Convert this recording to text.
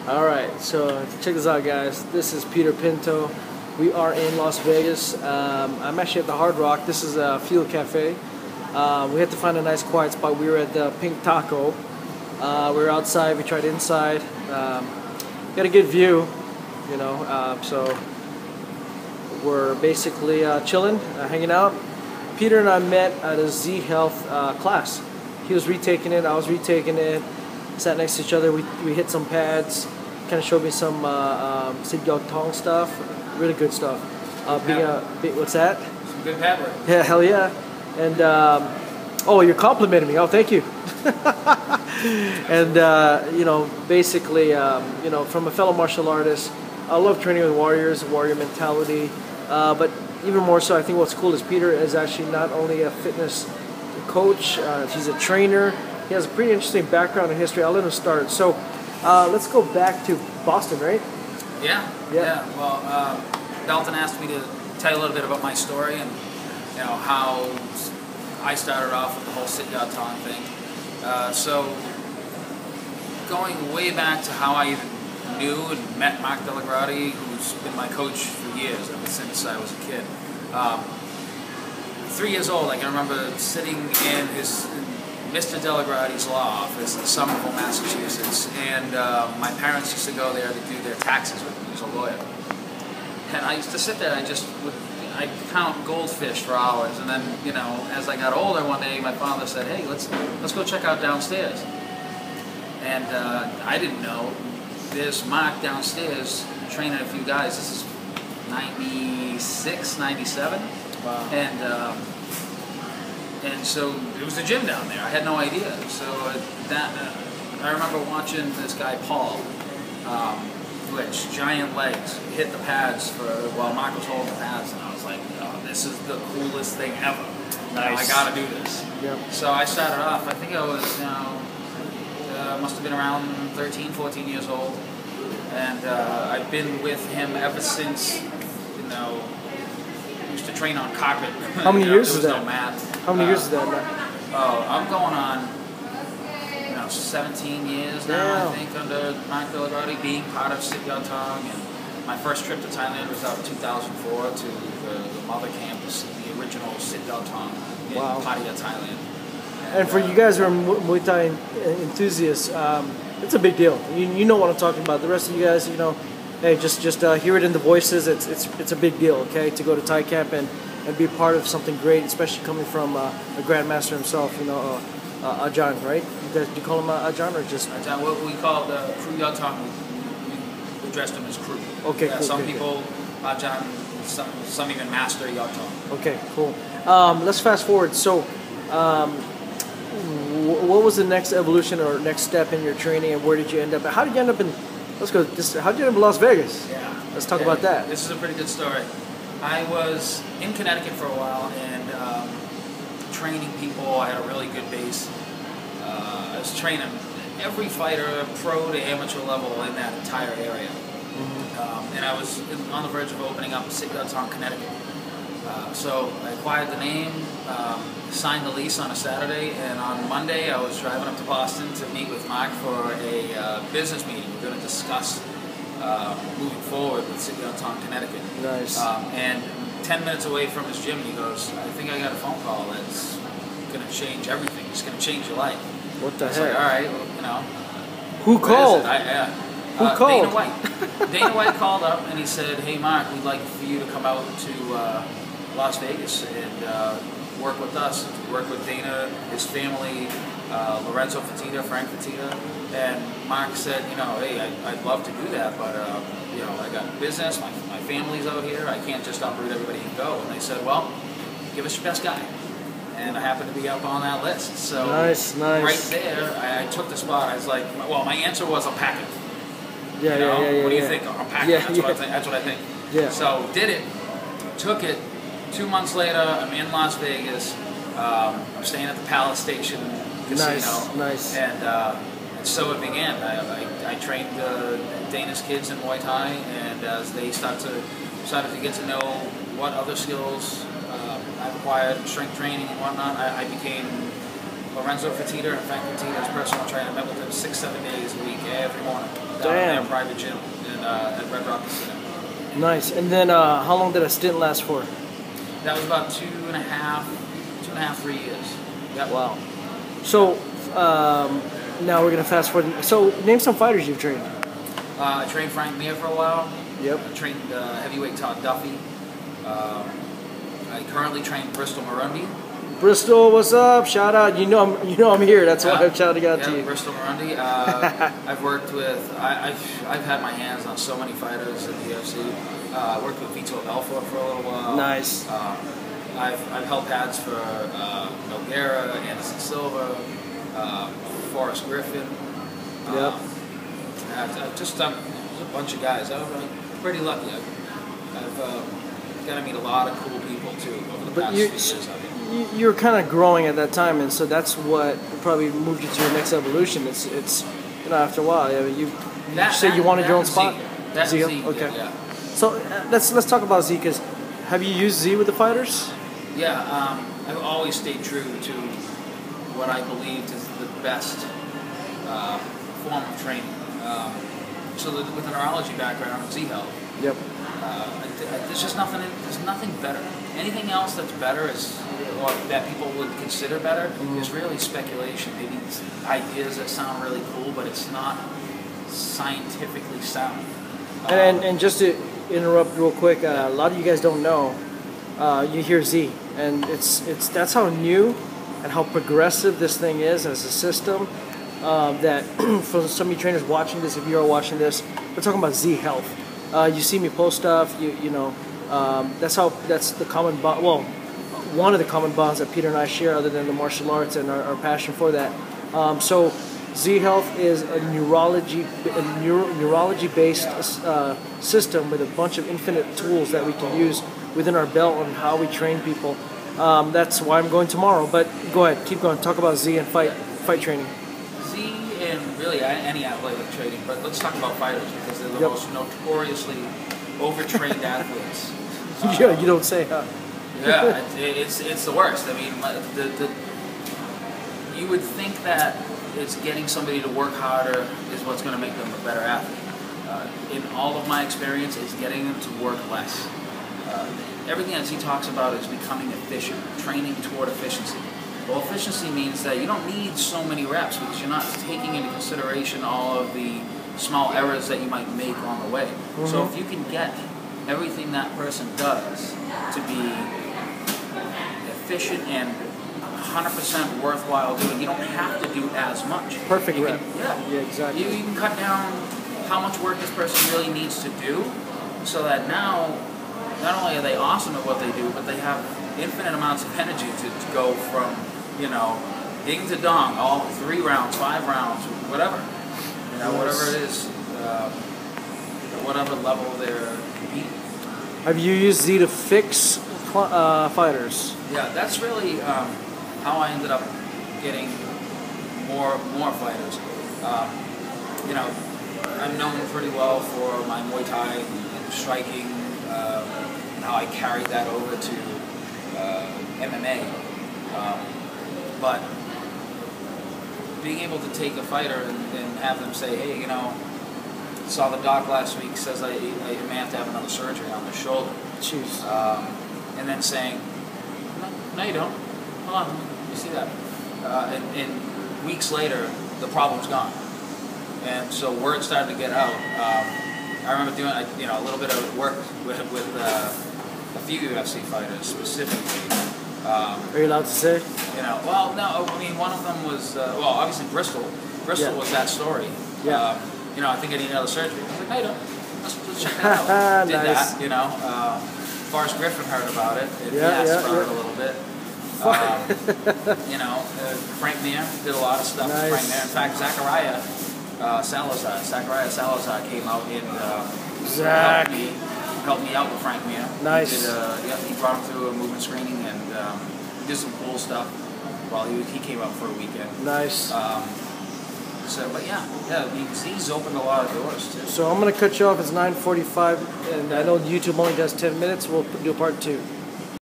Alright, so check this out, guys. This is Peter Pinto. We are in Las Vegas. I'm actually at the Hard Rock. This is a Field Cafe. We had to find a nice quiet spot. We were at the Pink Taco. We were outside, we tried inside. Got a good view, you know, so we're basically chilling, hanging out. Peter and I met at a Z-Health class. He was retaking it, I was retaking it. Sat next to each other, we hit some pads, kind of showed me some Z-Health stuff, really good stuff. What's that? Some good pad work. Yeah, hell yeah. And, oh, you're complimenting me, oh, thank you. And, you know, basically, you know, from a fellow martial artist, I love training with warriors, warrior mentality, but even more so, I think what's cool is Peter is actually not only a fitness coach, he's a trainer. He has a pretty interesting background and history. I'll let him start. So let's go back to Boston, right? Yeah. Well, Belton asked me to tell you a little bit about my story and how I started off with the whole sit-down time thing. So going way back to how I even knew and met Mark Delagrati, who's been my coach for years, ever since I was a kid. 3 years old, I can remember sitting in Mr. Delagrati's law office in Somerville, Massachusetts, and my parents used to go there to do their taxes with him. He was a lawyer. And I used to sit there and I'd count goldfish for hours, and then, you know, as I got older one day, my father said, hey, let's go check out downstairs. And I didn't know, there's Mark downstairs training a few guys. This is 96, 97. Wow. And so it was the gym down there. I had no idea. So I remember watching this guy, Paul, which giant legs, hit the pads while Mark was holding the pads, and I was like, oh, this is the coolest thing ever. Nice. I gotta do this. Yep. So I started off, I think I was, must have been around 13, 14 years old. And I've been with him ever since, you know, used to train on carpet. How many years is that? There was no mat. How many years is that, man? Oh, I'm going on, 17 years now, I think, under Mark Delagrati, being part of Sit-Yat Tong. And my first trip to Thailand was out in 2004 to the mother campus, the original Sit-Yat Tong in Pattaya, Thailand. And for you guys who are Muay Thai enthusiasts, it's a big deal. You know what I'm talking about. The rest of you guys, you know, hey, just hear it in the voices. It's a big deal, okay, to go to Thai camp and be part of something great, especially coming from a grandmaster himself, you know, Ajahn, right? Do you call him Ajahn or just? Ajahn, what we call the crew Yat Tong, we addressed him as crew. Okay, cool. Some people, Ajahn, some even master Yat Tong. Okay, cool. Let's fast forward. So, what was the next evolution or next step in your training, and where did you end up? How did you end up in? How did you end up in Las Vegas? Yeah. Let's talk about that. This is a pretty good story. I was in Connecticut for a while and training people. I had a really good base. I was training every fighter, pro to amateur level, in that entire area. Mm-hmm. And I was on the verge of opening up Sit-Yat Tong, Connecticut. So I acquired the name, signed the lease on a Saturday, and on Monday I was driving up to Boston to meet with Mark for a business meeting. We're going to discuss moving forward with Sit-Yat Tong, Connecticut. Nice. And 10 minutes away from his gym, he goes, I think I got a phone call that's going to change everything. It's going to change your life. What the heck? Like, all right, well, you know. Who called? Who called? Dana White. Dana White called up and he said, hey, Mark, we'd like for you to come out to Las Vegas and work with us, work with Dana, his family, Lorenzo Fertitta, Frank Fertitta. And Mark said, you know, hey, I'd love to do that, but, you know, I got business, my family's out here, I can't just uproot everybody and go. And they said, well, give us your best guy. And I happened to be up on that list. So nice. Right there, I took the spot. I was like, well, my answer was, I'm packing. Yeah, you know? yeah. What do you think? I'm packing. That's what I think. Yeah. So did it, took it. 2 months later, I'm in Las Vegas. I'm staying at the Palace Station Casino. Nice. And so it began. I trained Dana's kids in Muay Thai, and as they started to get to know what other skills I've acquired, strength training and whatnot, I became Lorenzo Fertitta and Frank Fertitta's personal trainer. I met with him 6-7 days a week, every morning. Down Damn. in their private gym at Red Rock Casino. Nice. And then how long did a stint last for? That was about 3 years. Yep. Wow. So now we're gonna fast forward. So name some fighters you've trained. I trained Frank Mir for a while. Yep. I trained heavyweight Todd Duffy. I currently train Bristol Marundi. Bristol, what's up? Shout out. You know I'm here. That's why I'm shouting out to you. Bristol Marundi. I've worked with. I've had my hands on so many fighters in the UFC. I worked with Vito Belfort for a little while. Nice. I've held pads for Nogueira, Anderson Silva, Forrest Griffin. Yep. I've just done a bunch of guys. I'm pretty lucky. I've got to meet a lot of cool people too over the past few years. You were kind of growing at that time, and so that's what probably moved you to your next evolution. It's after a while, you say you wanted your own spot. That's Z. Okay. Yeah. So let's talk about Z, because have you used Z with the fighters? Yeah, I've always stayed true to what I believed is the best form of training. So with a neurology background, Z-Health. Yep. There's just nothing. There's nothing better. Anything else that's better or that people would consider better is really speculation. Maybe ideas that sound really cool, but it's not scientifically sound. And just to interrupt real quick, a lot of you guys don't know. You hear Z, and that's how new and how progressive this thing is as a system. That for some of you trainers watching this, if you are watching this, we're talking about Z-Health. You see me post stuff, that's the common bond. Well, one of the common bonds that Peter and I share, other than the martial arts and our passion for that. So Z-Health is a neurology-based system with a bunch of infinite tools that we can use within our belt on how we train people. That's why I'm going tomorrow. But go ahead, keep going. Talk about Z and fight training. Z and really any athletic training, but let's talk about fighters because they're the most notoriously overtrained athletes. Yeah, you don't say, huh? Yeah, it's the worst. I mean, you would think that it's getting somebody to work harder is what's going to make them a better athlete. In all of my experience, it's getting them to work less. Everything that he talks about is becoming efficient, training toward efficiency. Well, efficiency means that you don't need so many reps because you're not taking into consideration all of the small errors that you might make on the way. Mm-hmm. So if you can get everything that person does to be efficient and 100% worthwhile doing, you don't have to do as much. Perfect rep. Yeah, exactly. You can cut down how much work this person really needs to do so that now not only are they awesome at what they do, but they have infinite amounts of energy to go from, ding to dong, all 3 rounds, 5 rounds, whatever. Whatever it is, whatever level they're competing. Have you used Z to fix fighters? Yeah, that's really how I ended up getting more fighters. I'm known pretty well for my Muay Thai and striking, and how I carried that over to MMA. But being able to take a fighter and have them say, hey, saw the doc last week, says I may have to have another surgery on my shoulder. Jeez. And then saying, no you don't. Hold on, you see that? And weeks later, the problem's gone. And so word started to get out. I remember doing a little bit of work with a few UFC fighters specifically. Are you allowed to say? Well, no. I mean, one of them was obviously Bristol. Bristol was that story. Yeah. I think I need another surgery. I was like, no, you don't. Let's check that out. Did nice. that. Forrest Griffin heard about it. He asked about it a little bit. Frank Mir did a lot of stuff with Frank Mir. In fact, Zachariah Salazar came out and helped me out with Frank Mir. Nice. He brought him through a movement screening and did some cool stuff while he came out for a weekend. Nice. Z's opened a lot of doors too. So I'm going to cut you off. It's 9:45, and I know YouTube only does 10 minutes. We'll do part 2.